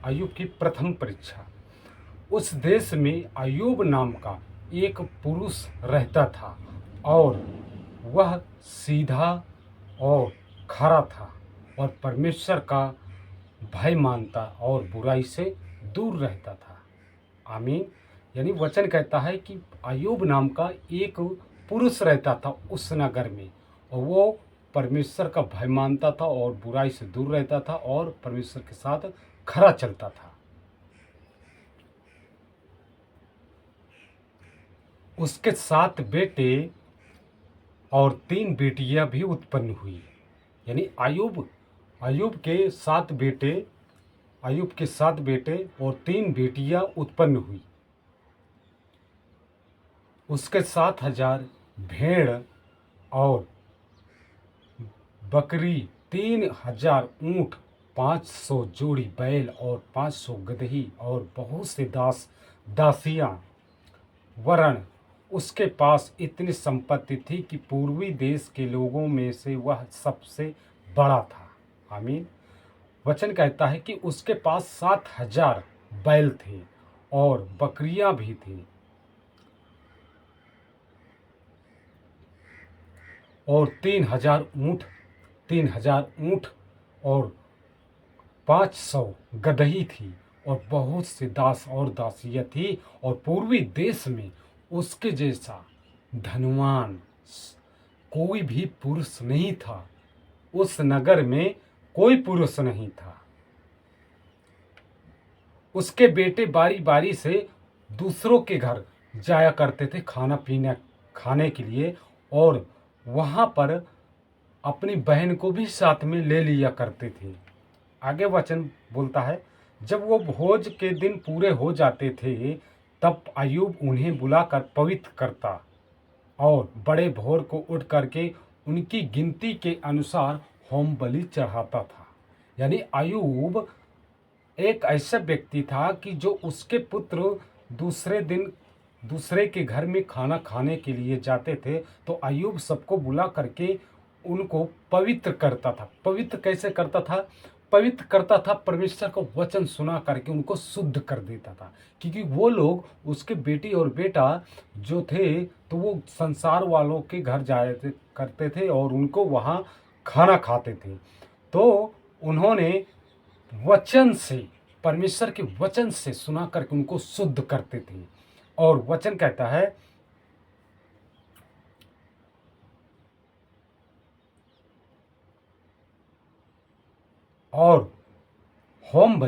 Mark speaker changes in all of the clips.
Speaker 1: अय्यूब की प्रथम परीक्षा। उस देश में अय्यूब नाम का एक पुरुष रहता था और वह सीधा और खरा था और परमेश्वर का भय मानता और बुराई से दूर रहता था। आमीन। यानी वचन कहता है कि अय्यूब नाम का एक पुरुष रहता था उस नगर में और वो परमेश्वर का भय मानता था और बुराई से दूर रहता था और परमेश्वर के साथ खरा चलता था। उसके 7 बेटे और 3 बेटियां भी उत्पन्न हुई। यानी अय्यूब के 7 बेटे और 3 बेटियां उत्पन्न हुई। उसके 7,000 भेड़ और बकरी, 3,000 ऊँट, 500 जोड़ी बैल और 500 गदही और बहुत से दासियां। वरन उसके पास इतनी संपत्ति थी कि पूर्वी देश के लोगों में से वह सबसे बड़ा था। आमीन। वचन कहता है कि उसके पास 7,000 बैल थे और बकरियां भी थी और 3,000 ऊँट और 500 गदही थी और बहुत से दास और दासियां थी और पूर्वी देश में उसके जैसा धनवान कोई भी पुरुष नहीं था। उस नगर में कोई पुरुष नहीं था। उसके बेटे बारी बारी से दूसरों के घर जाया करते थे खाना पीना खाने के लिए और वहाँ पर अपनी बहन को भी साथ में ले लिया करते थे। आगे वचन बोलता है, जब वो भोज के दिन पूरे हो जाते थे तब अय्यूब उन्हें बुलाकर पवित्र करता और बड़े भोर को उठ करके उनकी गिनती के अनुसार होम बलि चढ़ाता था। यानी अय्यूब एक ऐसा व्यक्ति था कि जो उसके पुत्र दूसरे दिन दूसरे के घर में खाना खाने के लिए जाते थे तो अय्यूब सबको बुला करके उनको पवित्र करता था। पवित्र कैसे करता था? पवित्र करता था परमेश्वर का वचन सुना करके उनको शुद्ध कर देता था, क्योंकि वो लोग उसके बेटी और बेटा जो थे तो वो संसार वालों के घर जाए करते थे और उनको वहाँ खाना खाते थे। तो उन्होंने वचन से परमेश्वर के वचन से सुना करके उनको शुद्ध करते थे। और वचन कहता है और होम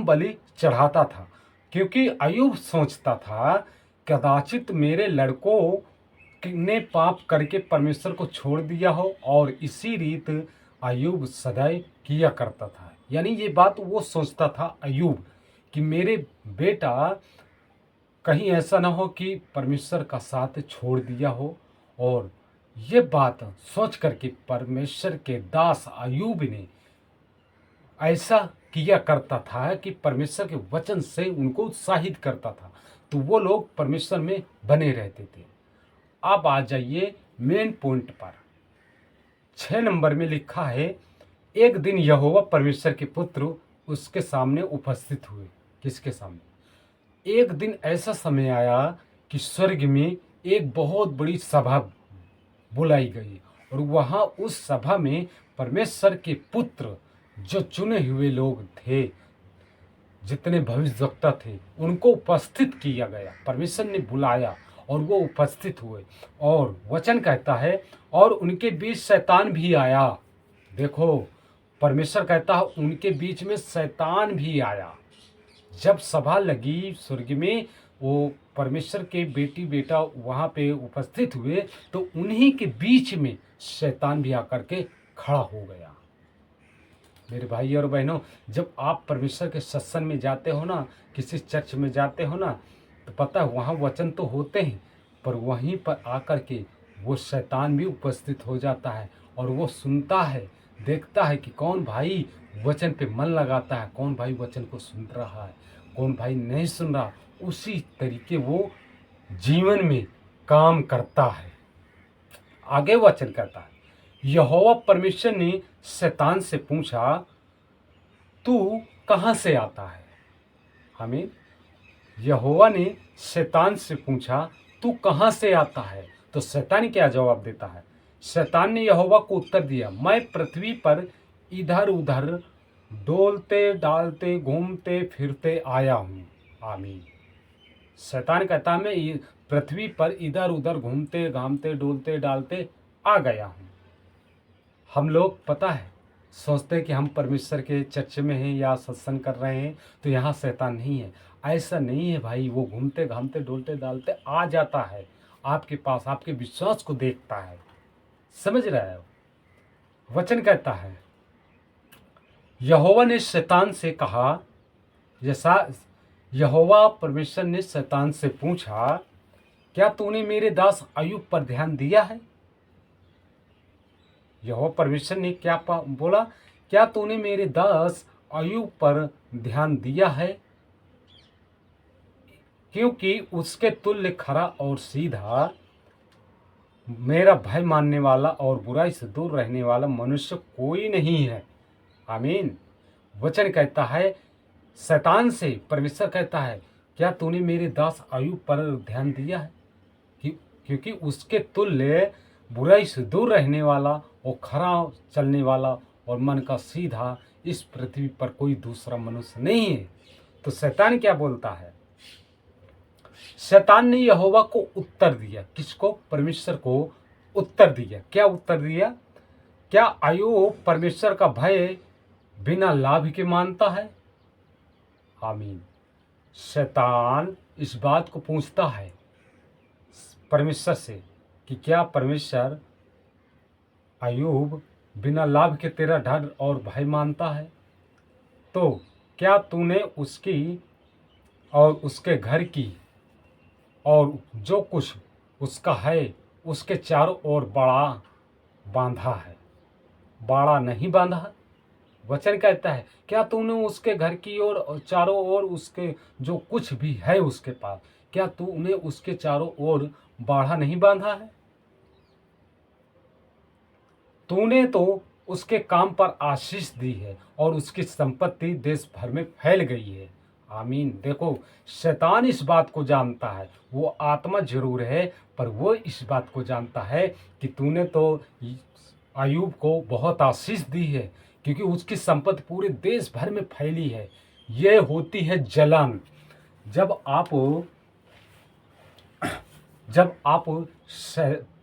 Speaker 1: बलि चढ़ाता था, क्योंकि अय्यूब सोचता था कदाचित मेरे लड़कों ने पाप करके परमेश्वर को छोड़ दिया हो और इसी रीत अय्यूब सदैव किया करता था। यानी ये बात वो सोचता था अय्यूब कि मेरे बेटा कहीं ऐसा ना हो कि परमेश्वर का साथ छोड़ दिया हो। और ये बात सोच करके परमेश्वर के दास अय्यूब ने ऐसा किया करता था कि परमेश्वर के वचन से उनको उत्साहित करता था, तो वो लोग परमेश्वर में बने रहते थे। अब आ जाइए मेन पॉइंट पर। 6 नंबर में लिखा है, एक दिन यहोवा परमेश्वर के पुत्र उसके सामने उपस्थित हुए। किसके सामने? एक दिन ऐसा समय आया कि स्वर्ग में एक बहुत बड़ी सभा बुलाई गई और वहां उस सभा में परमेश्वर के पुत्र जो चुने हुए लोग थे, जितने भविष्यवक्ता थे, उनको उपस्थित किया गया। परमेश्वर ने बुलाया और वो उपस्थित हुए। और वचन कहता है और उनके बीच शैतान भी आया। देखो, परमेश्वर कहता है उनके बीच में शैतान भी आया। जब सभा लगी स्वर्ग में, वो परमेश्वर के बेटी बेटा वहाँ पे उपस्थित हुए तो उन्हीं के बीच में शैतान भी आकर के खड़ा हो गया। मेरे भाई और बहनों, जब आप परमेश्वर के सत्संग में जाते हो ना, किसी चर्च में जाते हो ना, तो पता है वहाँ वचन तो होते हैं, पर वहीं पर आकर के वो शैतान भी उपस्थित हो जाता है और वो सुनता है, देखता है कि कौन भाई वचन पे मन लगाता है, कौन भाई वचन को सुन रहा है, कौन भाई नहीं सुन रहा। उसी तरीके वो जीवन में काम करता है। आगे वचन कहता है, यहोवा परमेश्वर ने शैतान से पूछा, तू कहाँ से आता है? आमीन। यहोवा ने शैतान से पूछा, तू कहाँ से आता है? तो शैतान क्या जवाब देता है? शैतान ने यहोवा को उत्तर दिया, मैं पृथ्वी पर इधर उधर डोलते डालते घूमते फिरते आया हूँ। आमीन। शैतान कहता है, मैं पृथ्वी पर इधर उधर घूमते घामते डोलते डालते आ गया हूँ। हम लोग पता है सोचते हैं कि हम परमेश्वर के चर्च में हैं या सत्संग कर रहे हैं तो यहाँ शैतान नहीं है। ऐसा नहीं है भाई, वो घूमते घामते डोलते डालते आ जाता है आपके पास, आपके विश्वास को देखता है। समझ रहे हो? वचन कहता है, यहोवा ने शैतान से कहा, यहोवा परमेश्वर ने शैतान से पूछा, क्या तूने मेरे दास अय्यूब पर ध्यान दिया है? यहोवा परमेश्वर ने क्या बोला, क्या तूने मेरे दास अय्यूब पर ध्यान दिया है? क्योंकि उसके तुल्य खरा और सीधा, मेरा भय मानने वाला और बुराई से दूर रहने वाला मनुष्य कोई नहीं है। आमीन। वचन कहता है, शैतान से परमेश्वर कहता है, क्या तूने मेरे दास अय्यूब पर ध्यान दिया है? क्योंकि उसके तुल्य बुराई से दूर रहने वाला और खरा चलने वाला और मन का सीधा इस पृथ्वी पर कोई दूसरा मनुष्य नहीं है। तो शैतान क्या बोलता है? शैतान ने यहोवा को उत्तर दिया। किसको? परमेश्वर को उत्तर दिया। क्या उत्तर दिया? क्या अय्यूब परमेश्वर का भय बिना लाभ के मानता है? आमीन। शैतान इस बात को पूछता है परमेश्वर से कि क्या परमेश्वर अय्यूब बिना लाभ के तेरा डर और भय मानता है? तो क्या तूने उसकी और उसके घर की और जो कुछ उसका है उसके चारों ओर बाड़ा बांधा है? बाड़ा नहीं बांधा। वचन कहता है, क्या तूने उसके घर की ओर चारों ओर उसके जो कुछ भी है उसके पास, क्या तूने उसके चारों ओर बाड़ा नहीं बांधा है? तूने तो उसके काम पर आशीष दी है और उसकी संपत्ति देश भर में फैल गई है। आमीन। देखो, शैतान इस बात को जानता है, वो आत्मा जरूर है पर वो इस बात को जानता है कि तूने तो अय्यूब को बहुत आशीष दी है क्योंकि उसकी संपत्ति पूरे देश भर में फैली है। ये होती है जलन। जब आप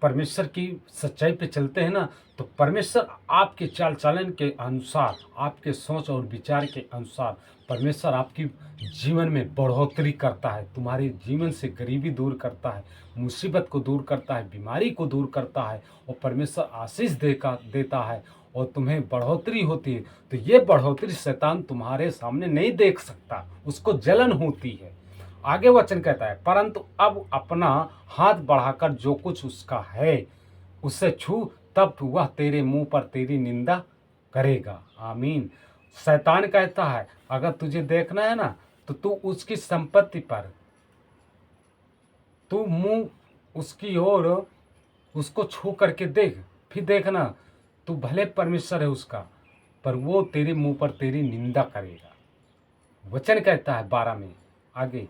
Speaker 1: परमेश्वर की सच्चाई पे चलते हैं ना, तो परमेश्वर आपके चाल चलन के अनुसार, आपके सोच और विचार के अनुसार परमेश्वर आपकी जीवन में बढ़ोतरी करता है। तुम्हारे जीवन से गरीबी दूर करता है, मुसीबत को दूर करता है, बीमारी को दूर करता है और परमेश्वर आशीष देता है और तुम्हें बढ़ोतरी होती है। तो ये बढ़ोतरी शैतान तुम्हारे सामने नहीं देख सकता, उसको जलन होती है। आगे वचन कहता है, परंतु अब अपना हाथ बढ़ाकर जो कुछ उसका है उसे छू, तब वह तेरे मुंह पर तेरी निंदा करेगा। आमीन। शैतान कहता है, अगर तुझे देखना है ना तो तू उसकी संपत्ति पर तू मुंह उसकी ओर उसको छू करके देख, फिर देखना तू भले परमेश्वर है उसका, पर वो तेरे मुंह पर तेरी निंदा करेगा। वचन कहता है 12 में आगे,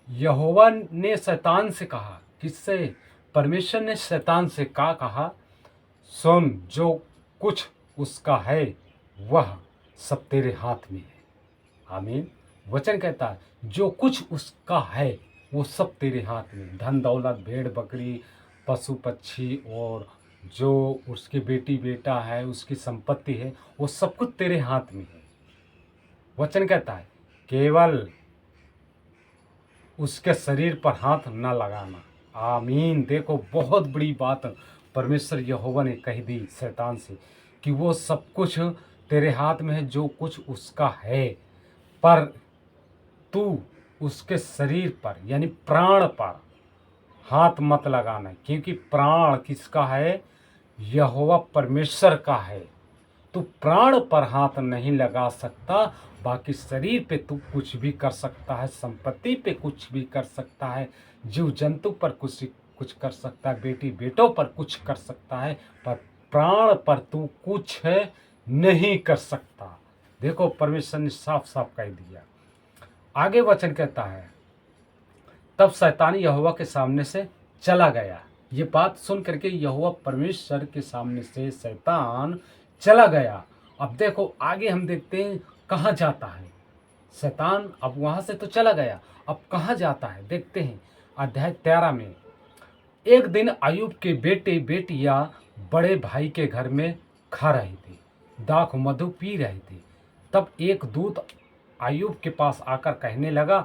Speaker 1: यहोवा ने शैतान से कहा। किससे? परमेश्वर ने शैतान से क्या कहा? सुन, जो कुछ उसका है वह सब तेरे हाथ में है। आमीन। वचन कहता है, जो कुछ उसका है वो सब तेरे हाथ में, धन दौलत, भेड़ बकरी, पशु पक्षी और जो उसकी बेटी बेटा है, उसकी संपत्ति है, वो सब कुछ तेरे हाथ में है। वचन कहता है, केवल उसके शरीर पर हाथ न लगाना। आमीन। देखो, बहुत बड़ी बात परमेश्वर यहोवा ने कह दी शैतान से कि वो सब कुछ तेरे हाथ में है, जो कुछ उसका है, पर तू उसके शरीर पर यानी प्राण पर हाथ मत लगाना, क्योंकि प्राण किसका है? यहोवा परमेश्वर का है। तू प्राण पर हाथ नहीं लगा सकता, बाकी शरीर पे तू कुछ भी कर सकता है, संपत्ति पे कुछ भी कर सकता है, जीव जंतु पर कुछ कर सकता है, बेटी बेटों पर कुछ कर सकता है, पर प्राण पर तू कुछ नहीं कर सकता। देखो परमेश्वर ने साफ साफ कह दिया। आगे वचन कहता है, तब शैतान यहोवा के सामने से चला गया। ये बात सुन करके यहोवा परमेश्वर के सामने से शैतान चला गया। अब देखो आगे हम देखते हैं कहाँ जाता है शैतान। अब वहाँ से तो चला गया, अब कहाँ जाता है देखते हैं अध्याय 13 में। एक दिन अय्यूब के बेटे बेटियां बड़े भाई के घर में खा रही थी, दाख मधु पी रही थी। तब एक दूत अय्यूब के पास आकर कहने लगा,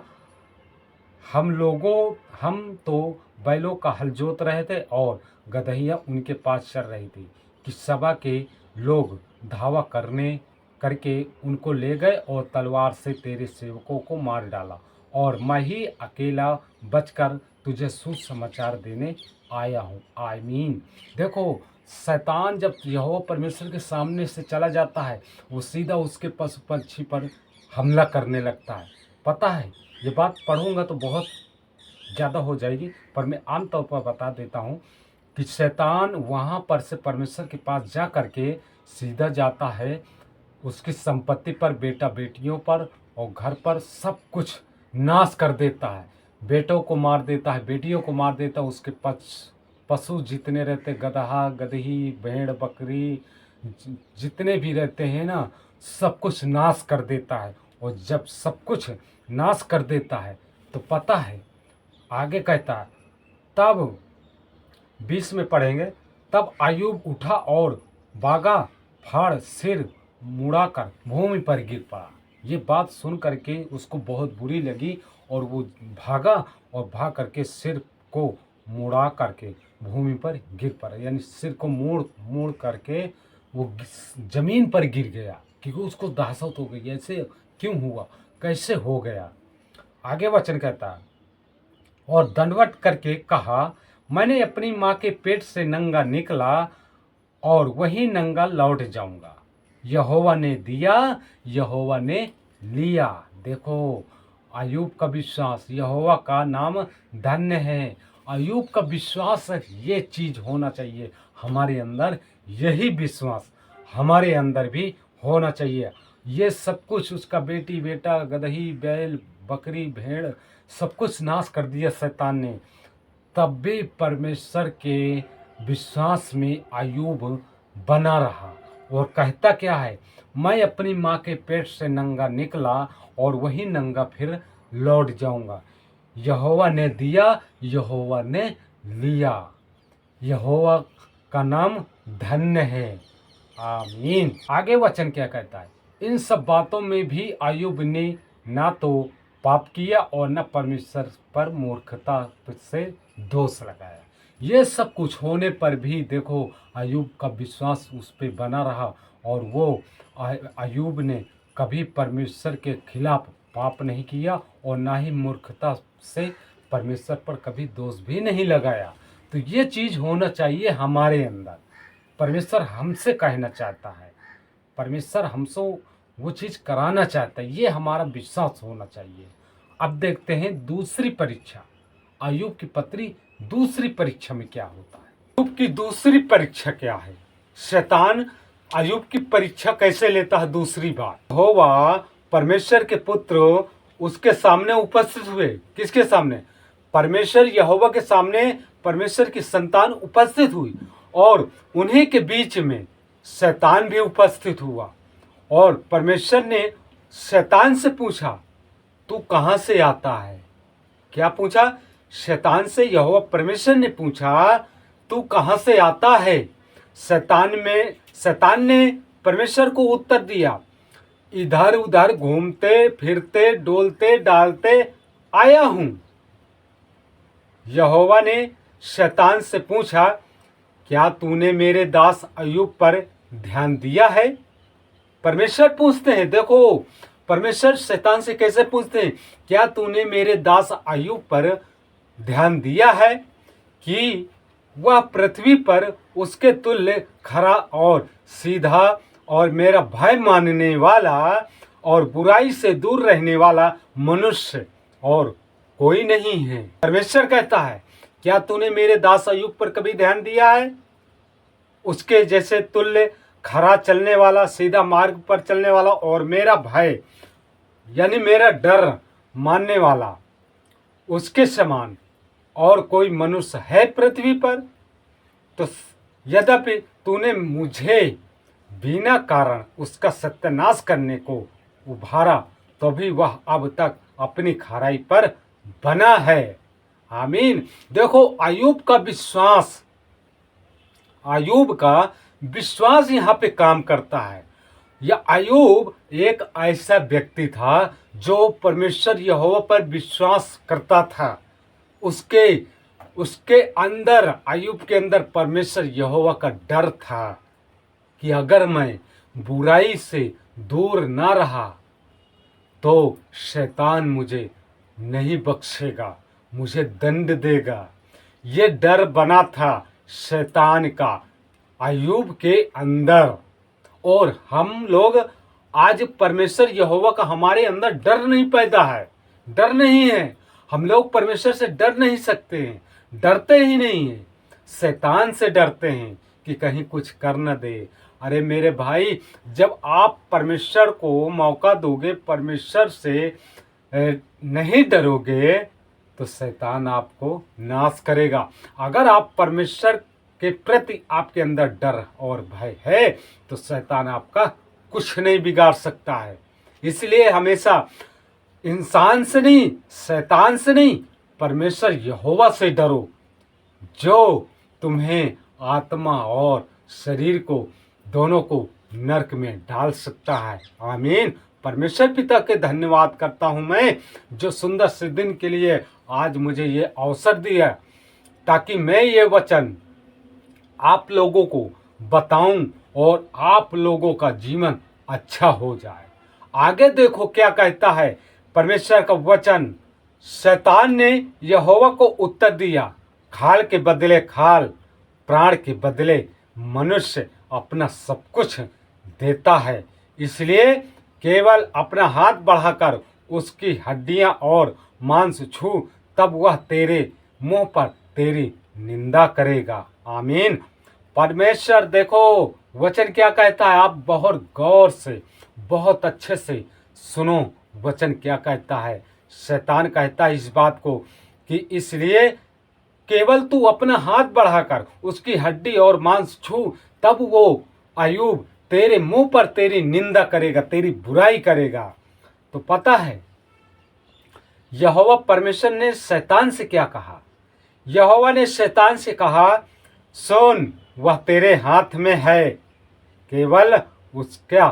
Speaker 1: हम तो बैलों का हल जोत रहे थे और गदहियाँ उनके पास चल रही थी कि सभा के लोग धावा करके उनको ले गए और तलवार से तेरे सेवकों को मार डाला, और मैं ही अकेला बचकर तुझे सुसमाचार देने आया हूँ। आमीन। देखो शैतान जब यहोवा परमेश्वर के सामने से चला जाता है, वो सीधा उसके पशु पंछी पर हमला करने लगता है। पता है, ये बात पढ़ूंगा तो बहुत ज़्यादा हो जाएगी, पर मैं आम तौर पर बता देता हूँ कि शैतान वहाँ पर से परमेश्वर के पास जा करके सीधा जाता है उसकी संपत्ति पर, बेटा बेटियों पर और घर पर, सब कुछ नाश कर देता है। बेटों को मार देता है, बेटियों को मार देता है, उसके पशु जितने रहते, गदहा गदही भेड़ बकरी जितने भी रहते हैं ना, सब कुछ नाश कर देता है। और जब सब कुछ नाश कर देता है तो पता है आगे कहता है, तब 20 में पढ़ेंगे, तब अय्यूब उठा और बागा फाड़ सिर मुड़ाकर भूमि पर गिर पड़ा। ये बात सुन करके उसको बहुत बुरी लगी और वो भागा और भाग करके सिर को मुड़ा करके भूमि पर गिर पड़ा, यानी सिर को मोड़ करके वो जमीन पर गिर गया, क्योंकि उसको दहशत हो गई, ऐसे क्यों हुआ, कैसे हो गया। आगे वचन कहता है, और दंडवत करके कहा, मैंने अपनी माँ के पेट से नंगा निकला और वही नंगा लौट जाऊंगा। यहोवा ने दिया, यहोवा ने लिया। देखो अय्यूब का विश्वास, यहोवा का नाम धन्य है। अय्यूब का विश्वास, ये चीज होना चाहिए हमारे अंदर, यही विश्वास हमारे अंदर भी होना चाहिए। ये सब कुछ उसका बेटी बेटा गदही बैल बकरी भेड़ सब कुछ नाश कर दिया शैतान ने, तब भी परमेश्वर के विश्वास में अय्यूब बना रहा और कहता क्या है, मैं अपनी माँ के पेट से नंगा निकला और वही नंगा फिर लौट जाऊंगा। यहोवा ने दिया, यहोवा ने लिया। यहोवा का नाम धन्य है। आमीन। आगे वचन क्या कहता है, इन सब बातों में भी अय्यूब ने ना तो पाप किया और न परमेश्वर पर मूर्खता से दोष लगाया। ये सब कुछ होने पर भी देखो अय्यूब का विश्वास उस पर बना रहा और वो अय्यूब ने कभी परमेश्वर के खिलाफ पाप नहीं किया और ना ही मूर्खता से परमेश्वर पर कभी दोष भी नहीं लगाया। तो ये चीज़ होना चाहिए हमारे अंदर। परमेश्वर हमसे कहना चाहता है, परमेश्वर हमसे वो चीज़ कराना चाहता है, ये हमारा विश्वास होना चाहिए। अब देखते हैं दूसरी परीक्षा, अय्यूब की पत्री दूसरी परीक्षा में क्या होता है। अय्यूब की दूसरी परीक्षा क्या है, शैतान अय्यूब की परीक्षा कैसे लेता है। दूसरी बात, यहोवा परमेश्वर के पुत्र उसके सामने उपस्थित हुए। किसके सामने? परमेश्वर यहोवा के सामने परमेश्वर की संतान उपस्थित हुई और उन्हीं के बीच में शैतान भी उपस्थित हुआ और परमेश्वर ने शैतान से पूछा, तू कहाँ से आता है? क्या पूछा? शैतान से यहोवा परमेश्वर ने पूछा, तू कहाँ से आता है? शैतान ने परमेश्वर को उत्तर दिया, इधर उधर घूमते फिरते डोलते डालते आया हूं। यहोवा ने शैतान से पूछा, क्या तूने मेरे दास अय्यूब पर ध्यान दिया है? परमेश्वर पूछते हैं, देखो परमेश्वर शैतान से कैसे पूछते हैं, क्या तूने मेरे दास अय्यूब पर ध्यान दिया है कि वह पृथ्वी पर उसके तुल्य खरा और सीधा और मेरा भय मानने वाला और बुराई से दूर रहने वाला मनुष्य और कोई नहीं है। परमेश्वर कहता है, क्या तूने मेरे दास अय्यूब पर कभी ध्यान दिया है? उसके जैसे तुल्य खरा चलने वाला, सीधा मार्ग पर चलने वाला और मेरा भय यानी मेरा डर मानने वाला उसके समान और कोई मनुष्य है पृथ्वी पर। तो यद्यपि तूने मुझे बिना कारण उसका सत्यानाश करने को उभारा, तो भी वह अब तक अपनी खराई पर बना है। आमीन। देखो अय्यूब का विश्वास यहाँ पे काम करता है। यह अय्यूब एक ऐसा व्यक्ति था जो परमेश्वर यहोवा पर विश्वास करता था। उसके उसके अंदर, अय्यूब के अंदर परमेश्वर यहोवा का डर था कि अगर मैं बुराई से दूर ना रहा तो शैतान मुझे नहीं बख्शेगा, मुझे दंड देगा। ये डर बना था शैतान का अय्यूब के अंदर। और हम लोग आज परमेश्वर यहोवा का हमारे अंदर डर नहीं पैदा है, डर नहीं है। हम लोग परमेश्वर से डर नहीं सकते हैं, डरते ही नहीं हैं। शैतान से डरते हैं कि कहीं कुछ कर न दे। अरे मेरे भाई, जब आप परमेश्वर को मौका दोगे, परमेश्वर से नहीं डरोगे, तो शैतान आपको नाश करेगा। अगर आप परमेश्वर के प्रति आपके अंदर डर और भय है, तो शैतान आपका कुछ नहीं बिगाड़ सकता है। इसलिए हमेशा इंसान से नहीं, शैतान से नहीं, परमेश्वर यहोवा से डरो, जो तुम्हें आत्मा और शरीर को दोनों को नरक में डाल सकता है। आमीन। परमेश्वर पिता के धन्यवाद करता हूं मैं, जो सुंदर से दिन के लिए आज मुझे ये अवसर दिया, ताकि मैं ये वचन आप लोगों को बताऊं और आप लोगों का जीवन अच्छा हो जाए। आगे देखो क्या कहता है परमेश्वर का वचन। शैतान ने यहोवा को उत्तर दिया, खाल के बदले खाल, प्राण के बदले मनुष्य अपना सब कुछ देता है। इसलिए केवल अपना हाथ बढ़ाकर उसकी हड्डियां और मांस छू, तब वह तेरे मुंह पर तेरी निंदा करेगा। आमीन। परमेश्वर देखो वचन क्या कहता है, आप बहुत गौर से, बहुत अच्छे से सुनो वचन क्या कहता है। शैतान कहता है इस बात को कि इसलिए केवल तू अपना हाथ बढ़ाकर उसकी हड्डी और मांस छू, तब वो अय्यूब तेरे मुंह पर तेरी निंदा करेगा, तेरी बुराई करेगा। तो पता है यहोवा परमेश्वर ने शैतान से क्या कहा? यहोवा ने शैतान से कहा, सुन, वह तेरे हाथ में है, केवल उसका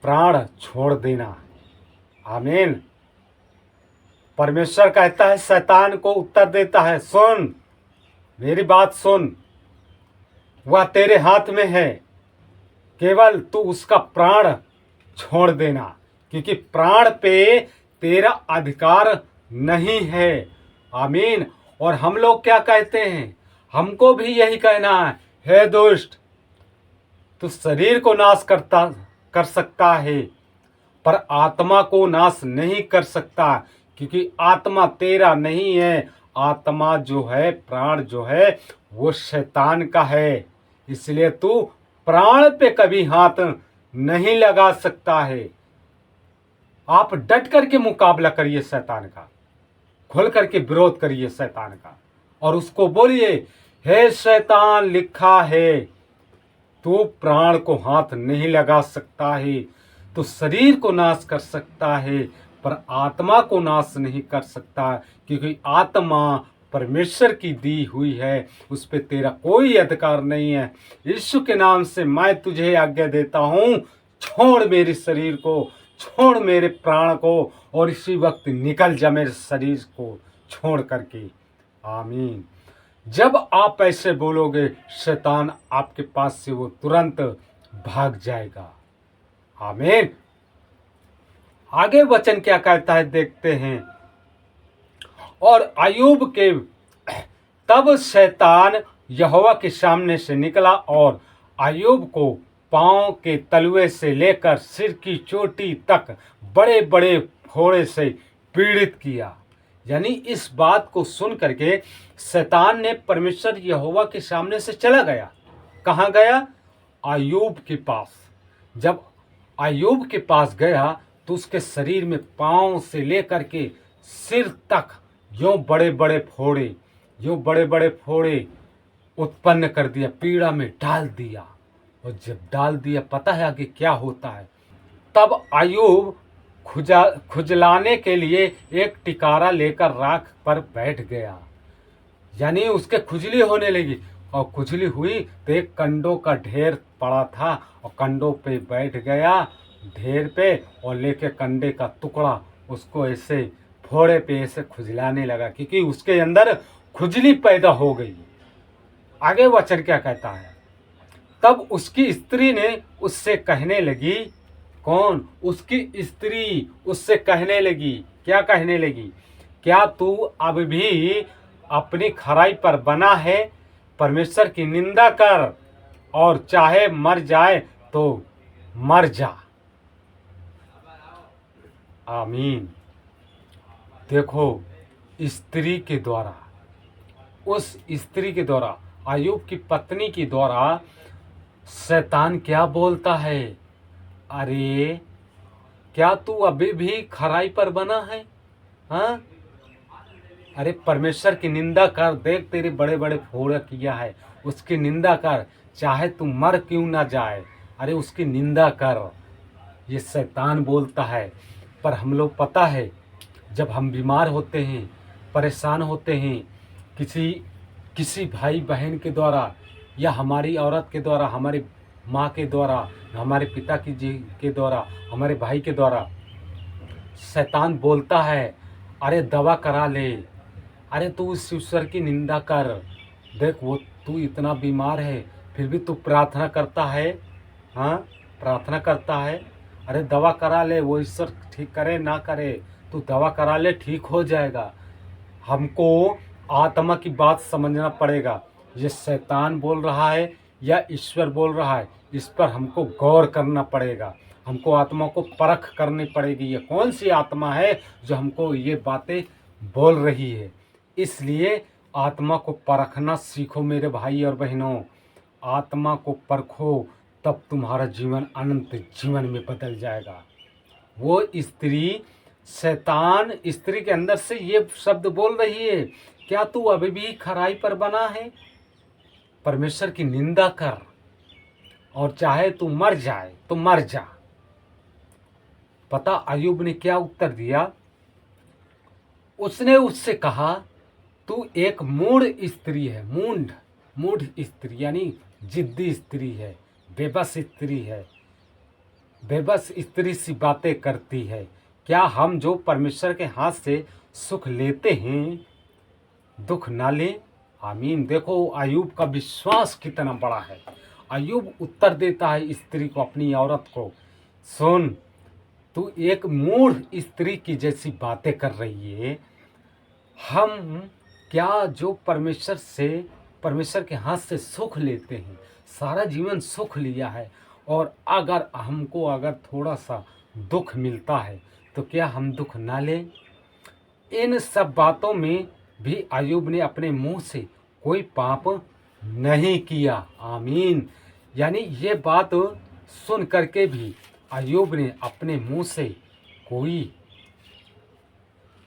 Speaker 1: प्राण छोड़ देना। आमीन। परमेश्वर कहता है, शैतान को उत्तर देता है, सुन, मेरी बात सुन, वह तेरे हाथ में है, केवल तू उसका प्राण छोड़ देना, क्योंकि प्राण पे तेरा अधिकार नहीं है। आमीन। और हम लोग क्या कहते हैं? हमको भी यही कहना है, हे दुष्ट, तू शरीर को नाश कर सकता है, पर आत्मा को नाश नहीं कर सकता, क्योंकि आत्मा तेरा नहीं है। आत्मा जो है, प्राण जो है, वो शैतान का है। इसलिए तू प्राण पे कभी हाथ नहीं लगा सकता है। आप डट करके मुकाबला करिए शैतान का, खुल करके विरोध करिए शैतान का, और उसको बोलिए, हे शैतान, लिखा है तू प्राण को हाथ नहीं लगा सकता है, तो शरीर को नाश कर सकता है, पर आत्मा को नाश नहीं कर सकता, क्योंकि आत्मा परमेश्वर की दी हुई है, उस पर तेरा कोई अधिकार नहीं है। यीशु के नाम से मैं तुझे आज्ञा देता हूँ, छोड़ मेरे शरीर को, छोड़ मेरे प्राण को, और इसी वक्त निकल जा मेरे शरीर को छोड़ करके। आमीन। जब आप ऐसे बोलोगे, शैतान आपके पास से वो तुरंत भाग जाएगा। आमीन। आगे वचन क्या कहता है देखते हैं। और अय्यूब के तब शैतान यहोवा के सामने से निकला और अय्यूब को पांव के तलवे से लेकर सिर की चोटी तक बड़े बड़े फोड़े से पीड़ित किया। यानी इस बात को सुन करके शैतान ने परमेश्वर यहोवा के सामने से चला गया। कहाँ गया? अय्यूब के पास। जब अय्यूब के पास गया तो उसके शरीर में पाँव से लेकर के सिर तक यूँ बड़े बड़े फोड़े उत्पन्न कर दिया, पीड़ा में डाल दिया। और जब डाल दिया, पता है आगे क्या होता है? तब अय्यूब खुजलाने के लिए एक टिकारा लेकर राख पर बैठ गया, यानी उसके खुजली होने लगी। और खुजली हुई तो एक कंडों का ढेर पड़ा था और कंडों पे बैठ गया, ढेर पे, और लेके कंडे का टुकड़ा उसको ऐसे फोड़े पे ऐसे खुजलाने लगा, क्योंकि उसके अंदर खुजली पैदा हो गई। आगे वचन क्या कहता है? तब उसकी स्त्री ने उससे कहने लगी, कौन? उसकी स्त्री उससे कहने लगी, क्या कहने लगी? क्या तू अब भी अपनी खराई पर बना है? परमेश्वर की निंदा कर, और चाहे मर जाए तो मर जा। आमीन। देखो, स्त्री के द्वारा, उस स्त्री के द्वारा, अय्यूब की पत्नी के द्वारा शैतान क्या बोलता है? अरे, क्या तू अभी भी खराई पर बना है? हाँ, अरे परमेश्वर की निंदा कर, देख तेरे बड़े बड़े फोड़ा किया है, उसकी निंदा कर, चाहे तू मर क्यों ना जाए, अरे उसकी निंदा कर। ये शैतान बोलता है। पर हम लोग, पता है, जब हम बीमार होते हैं, परेशान होते हैं, किसी भाई बहन के द्वारा, या हमारी औरत के द्वारा, हमारी माँ के द्वारा, हमारे पिता की जी के द्वारा, हमारे भाई के द्वारा, शैतान बोलता है, अरे दवा करा ले, अरे तू उस ईश्वर की निंदा कर, देख वो तू इतना बीमार है फिर भी तू प्रार्थना करता है। हाँ, प्रार्थना करता है, अरे दवा करा ले, वो ईश्वर ठीक करे ना करे, तू दवा करा ले, ठीक हो जाएगा। हमको आत्मा की बात समझना पड़ेगा, ये शैतान बोल रहा है या ईश्वर बोल रहा है, इस पर हमको गौर करना पड़ेगा। हमको आत्मा को परख करनी पड़ेगी, ये कौन सी आत्मा है जो हमको ये बातें बोल रही है। इसलिए आत्मा को परखना सीखो मेरे भाई और बहनों, आत्मा को परखो, तब तुम्हारा जीवन अनंत जीवन में बदल जाएगा। वो स्त्री, शैतान स्त्री के अंदर से ये शब्द बोल रही है, क्या तू अभी भी खराई पर बना है? परमेश्वर की निंदा कर, और चाहे तू मर जाए तो मर जा। पता अय्यूब ने क्या उत्तर दिया? उसने उससे कहा, तू एक मूढ़ स्त्री है, मूढ़ स्त्री यानी जिद्दी स्त्री है, बेबस स्त्री है, बेबस स्त्री सी बातें करती है। क्या हम जो परमेश्वर के हाथ से सुख लेते हैं दुख ना ले? आमीन। देखो अय्यूब का विश्वास कितना बड़ा है। अय्यूब उत्तर देता है स्त्री को, अपनी औरत को, सुन, तू एक मूढ़ स्त्री की जैसी बातें कर रही है। हम क्या जो परमेश्वर के हाथ से सुख लेते हैं, सारा जीवन सुख लिया है, और अगर हमको थोड़ा सा दुख मिलता है तो क्या हम दुख ना लें? इन सब बातों में भी अय्यूब ने अपने मुंह से कोई पाप नहीं किया। आमीन। यानी ये बात सुन करके भी अय्यूब ने अपने मुंह से कोई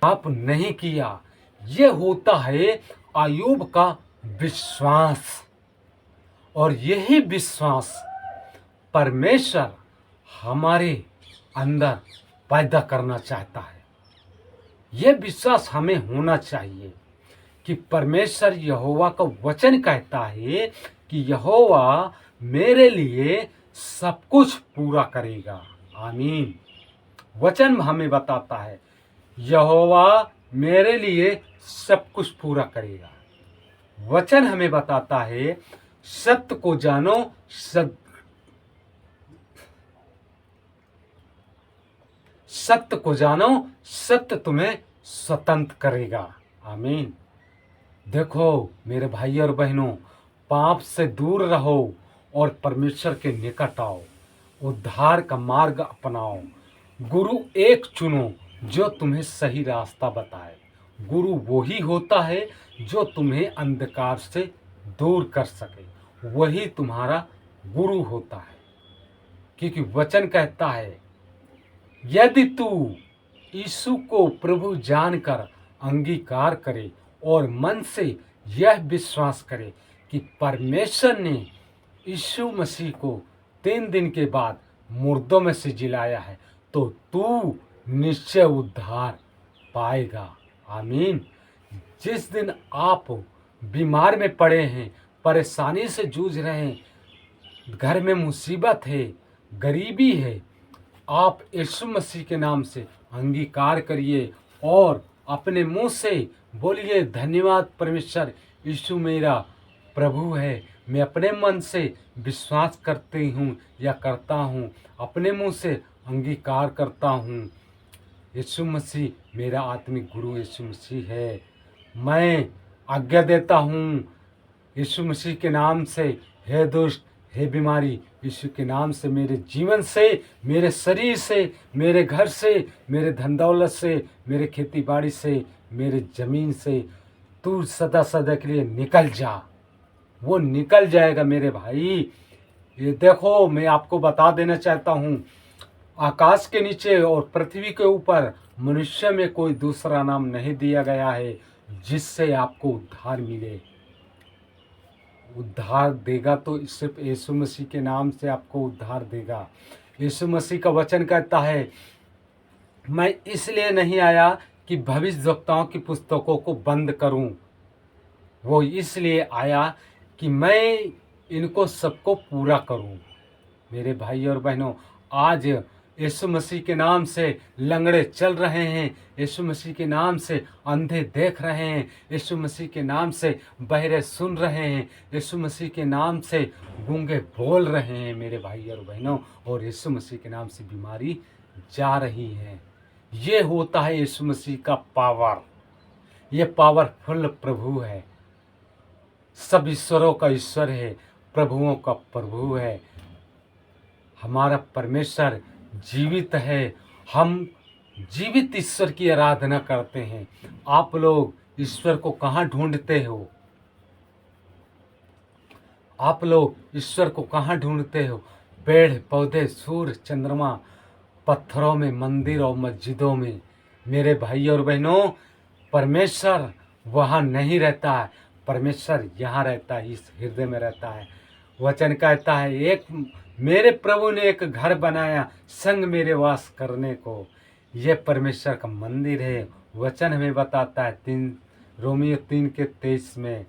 Speaker 1: पाप नहीं किया। ये होता है अय्यूब का विश्वास, और यही विश्वास परमेश्वर हमारे अंदर पैदा करना चाहता है। यह विश्वास हमें होना चाहिए कि परमेश्वर यहोवा का वचन कहता है कि यहोवा मेरे लिए सब कुछ पूरा करेगा। आमीन। वचन हमें बताता है यहोवा मेरे लिए सब कुछ पूरा करेगा। वचन हमें बताता है सत्य को जानो, सत्य को जानो, सत्य तुम्हें स्वतंत्र करेगा। आमीन। देखो मेरे भाई और बहनों, पाप से दूर रहो और परमेश्वर के निकट आओ, उद्धार का मार्ग अपनाओ। गुरु एक चुनो जो तुम्हें सही रास्ता बताए। गुरु वही होता है जो तुम्हें अंधकार से दूर कर सके, वही तुम्हारा गुरु होता है, क्योंकि वचन कहता है यदि तू यीशु को प्रभु जानकर अंगीकार करे और मन से यह विश्वास करे कि परमेश्वर ने यीशु मसीह को 3 दिन के बाद मुर्दों में से जिलाया है, तो तू निश्चय उद्धार पाएगा। आमीन। जिस दिन आप बीमार में पड़े हैं, परेशानी से जूझ रहे हैं, घर में मुसीबत है, गरीबी है, आप यीशु मसीह के नाम से अंगीकार करिए और अपने मुंह से बोलिए, धन्यवाद परमेश्वर, यीशु मेरा प्रभु है। मैं अपने मन से विश्वास करती हूँ या करता हूँ, अपने मुंह से अंगीकार करता हूँ, यीशु मसीह मेरा आत्मिक गुरु यीशु मसीह है। मैं आज्ञा देता हूँ यीशु मसीह के नाम से, हे दुष्ट, हे बीमारी, यीशु के नाम से मेरे जीवन से, मेरे शरीर से, मेरे घर से, मेरे धन दौलत से, मेरे खेती बाड़ी से, मेरे ज़मीन से तू सदा सदा के लिए निकल जा। वो निकल जाएगा मेरे भाई। ये देखो, मैं आपको बता देना चाहता हूँ, आकाश के नीचे और पृथ्वी के ऊपर मनुष्य में कोई दूसरा नाम नहीं दिया गया है जिससे आपको उद्धार मिले। उद्धार देगा तो सिर्फ यीशु मसीह के नाम से आपको उद्धार देगा। यीशु मसीह का वचन कहता है, मैं इसलिए नहीं आया कि भविष्यवक्ताओं की पुस्तकों को बंद करूं, वो इसलिए आया कि मैं इनको सबको पूरा करूं। मेरे भाई और बहनों, आज यीशु मसीह के नाम से लंगड़े चल रहे हैं, यीशु मसीह के नाम से अंधे देख रहे हैं, यीशु मसीह के नाम से बहरे सुन रहे हैं, यीशु मसीह के नाम से गूंगे बोल रहे हैं मेरे भाई और बहनों, और यीशु मसीह के नाम से बीमारी जा रही है। ये होता है यीशु मसीह का पावर। ये पावरफुल प्रभु है, सब ईश्वरों का ईश्वर है, प्रभुओं का प्रभु है। हमारा परमेश्वर जीवित है। हम जीवित ईश्वर की आराधना करते हैं। आप लोग ईश्वर को कहाँ ढूंढते हो? आप लोग ईश्वर को कहाँ ढूंढते हो? पेड़ पौधे, सूर्य, चंद्रमा, पत्थरों में, मंदिर और मस्जिदों में। मेरे भाई और बहनों, परमेश्वर वहाँ नहीं रहता है, परमेश्वर यहाँ रहता है, इस हृदय में रहता है। वचन कहता है, एक मेरे प्रभु ने एक घर बनाया संग मेरे वास करने को। यह परमेश्वर का मंदिर है। वचन हमें बताता है रोमियो 3:23 में,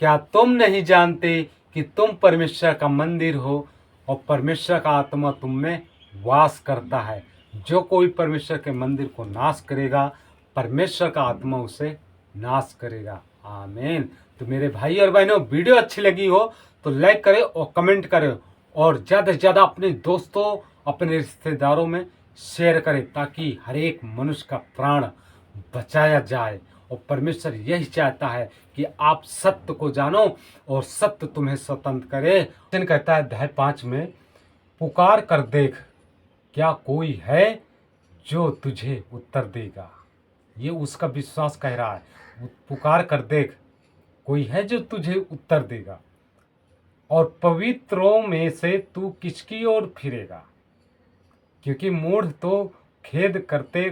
Speaker 1: क्या तुम नहीं जानते कि तुम परमेश्वर का मंदिर हो और परमेश्वर का आत्मा तुम में वास करता है? जो कोई परमेश्वर के मंदिर को नाश करेगा, परमेश्वर का आत्मा उसे नाश करेगा। आमीन। तो मेरे भाई और बहनों, वीडियो अच्छी लगी हो तो लाइक करें और कमेंट करें, और ज़्यादा से ज़्यादा अपने दोस्तों, अपने रिश्तेदारों में शेयर करें, ताकि हर एक मनुष्य का प्राण बचाया जाए। और परमेश्वर यही चाहता है कि आप सत्य को जानो और सत्य तुम्हें स्वतंत्र करे। वचन कहता है अध्याय 5 में, पुकार कर देख, क्या कोई है जो तुझे उत्तर देगा। ये उसका विश्वास कह रहा है। पुकार कर देख, कोई है जो तुझे उत्तर देगा। और पवित्रों में से तू किसकी ओर फिरेगा? क्योंकि मूढ़ तो खेद करते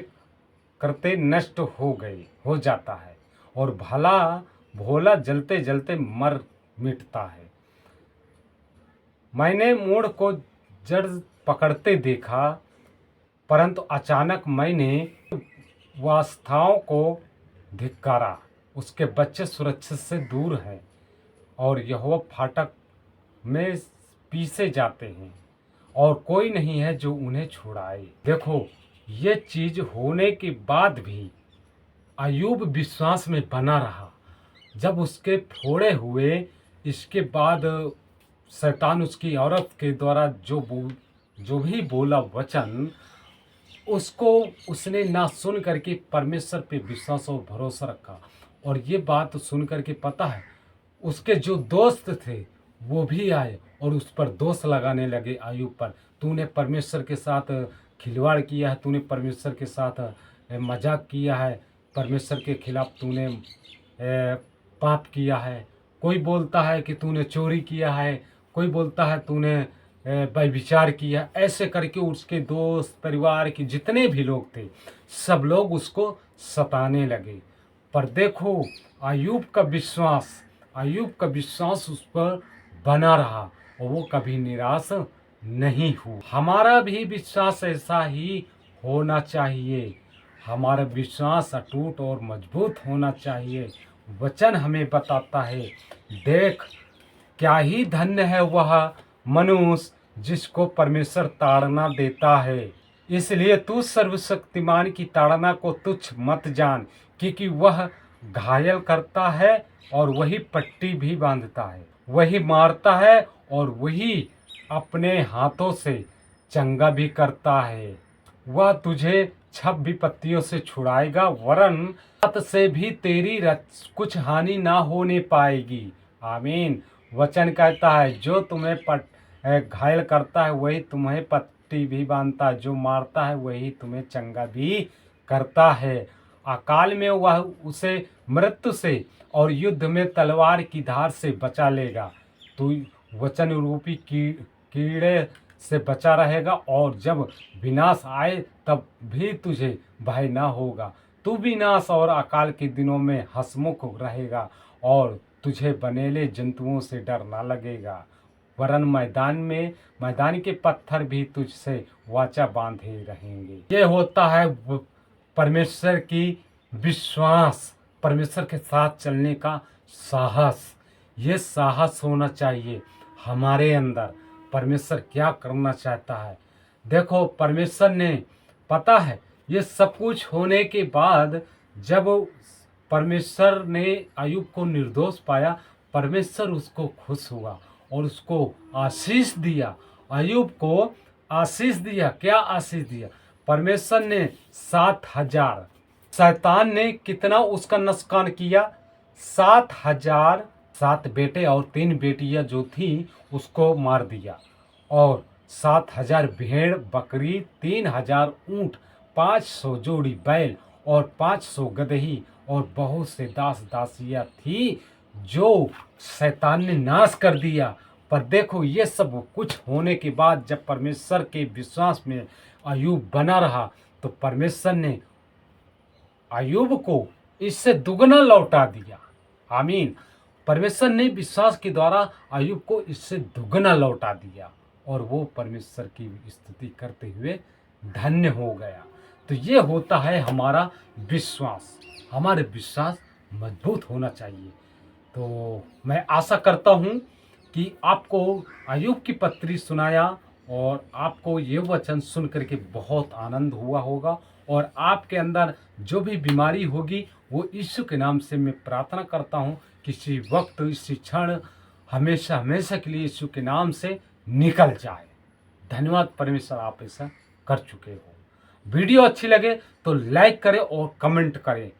Speaker 1: करते नष्ट हो जाता है, और भोला जलते जलते मर मिटता है। मैंने मूढ़ को जड़ पकड़ते देखा, परंतु अचानक मैंने वास्थाओं को धिक्कारा। उसके बच्चे सुरक्षित से दूर हैं और यहोवा फाटक में पीसे जाते हैं, और कोई नहीं है जो उन्हें छुड़ाए। देखो, ये चीज होने के बाद भी अय्यूब विश्वास में बना रहा। जब उसके फोड़े हुए, इसके बाद शैतान उसकी औरत के द्वारा जो भी बोला वचन, उसको उसने ना सुन करके परमेश्वर पे विश्वास और भरोसा रखा। और ये बात सुन करके पता है, उसके जो दोस्त थे वो भी आए और उस पर दोष लगाने लगे अय्यूब पर। तूने परमेश्वर के साथ खिलवाड़ किया है, तूने परमेश्वर के साथ मजाक किया है, परमेश्वर के खिलाफ तूने पाप किया है। कोई बोलता है कि तूने चोरी किया है, कोई बोलता है तूने व्यभिचार किया, ऐसे करके उसके दोस्त परिवार के जितने भी लोग थे सब लोग उसको सताने लगे। पर देखो अय्यूब का विश्वास उस पर बना रहा और वो कभी निराश नहीं हुआ। हमारा भी विश्वास ऐसा ही होना चाहिए। हमारा विश्वास अटूट और मजबूत होना चाहिए। वचन हमें बताता है, देख क्या ही धन्य है वह मनुष्य जिसको परमेश्वर ताड़ना देता है। इसलिए तू सर्वशक्तिमान की ताड़ना को तुच्छ मत जान, क्योंकि वह घायल करता है और वही पट्टी भी बांधता है, वही मारता है और वही अपने हाथों से चंगा भी करता है। वह तुझे छप विपत्तियों से छुड़ाएगा, वरन हाथ से भी तेरी कुछ हानि ना होने पाएगी। आमीन। वचन कहता है, जो तुम्हें घायल करता है वही तुम्हें पट्टी भी बांधता है, जो मारता है वही तुम्हें चंगा भी करता है। अकाल में वह उसे मृत्यु से और युद्ध में तलवार की धार से बचा लेगा। तू वचन रूपी कीड़े से बचा रहेगा और जब विनाश आए तब भी तुझे भय ना होगा। तू विनाश और अकाल के दिनों में हंसमुख रहेगा और तुझे बनेले जंतुओं से डर ना लगेगा, वरन मैदान के पत्थर भी तुझसे वाचा बांधे रहेंगे। ये होता है परमेश्वर की विश्वास, परमेश्वर के साथ चलने का साहस। ये साहस होना चाहिए हमारे अंदर। परमेश्वर क्या करना चाहता है, देखो परमेश्वर ने, पता है ये सब कुछ होने के बाद जब परमेश्वर ने अय्यूब को निर्दोष पाया, परमेश्वर उसको खुश हुआ और उसको आशीष दिया। अय्यूब को आशीष दिया। क्या आशीष दिया? परमेश्वर ने 7,000, शैतान ने कितना उसका नुकसान किया? 7,000, 7 बेटे और 3 बेटियां जो थी उसको मार दिया, और 7,000 भेड़ बकरी, 3,000 ऊंट, 500 जोड़ी बैल और 500 गदही और बहुत से दास दासियां थी जो शैतान ने नाश कर दिया। पर देखो ये सब कुछ होने के बाद जब परमेश्वर के विश्वास में अय्यूब बना रहा तो परमेश्वर ने अय्यूब को इससे दुगना लौटा दिया। आमीन। परमेश्वर ने विश्वास के द्वारा अय्यूब को इससे दुगना लौटा दिया और वो परमेश्वर की स्तुति करते हुए धन्य हो गया। तो ये होता है हमारा विश्वास। हमारे विश्वास मजबूत होना चाहिए। तो मैं आशा करता हूँ कि आपको अय्यूब की पत्री सुनाया और आपको ये वचन सुन करके बहुत आनंद हुआ होगा, और आपके अंदर जो भी बीमारी होगी वो यीशु के नाम से मैं प्रार्थना करता हूँ किसी वक्त, इसी क्षण, हमेशा हमेशा के लिए यीशु के नाम से निकल जाए। धन्यवाद परमेश्वर, आप ऐसा कर चुके हो। वीडियो अच्छी लगे तो लाइक करें और कमेंट करें।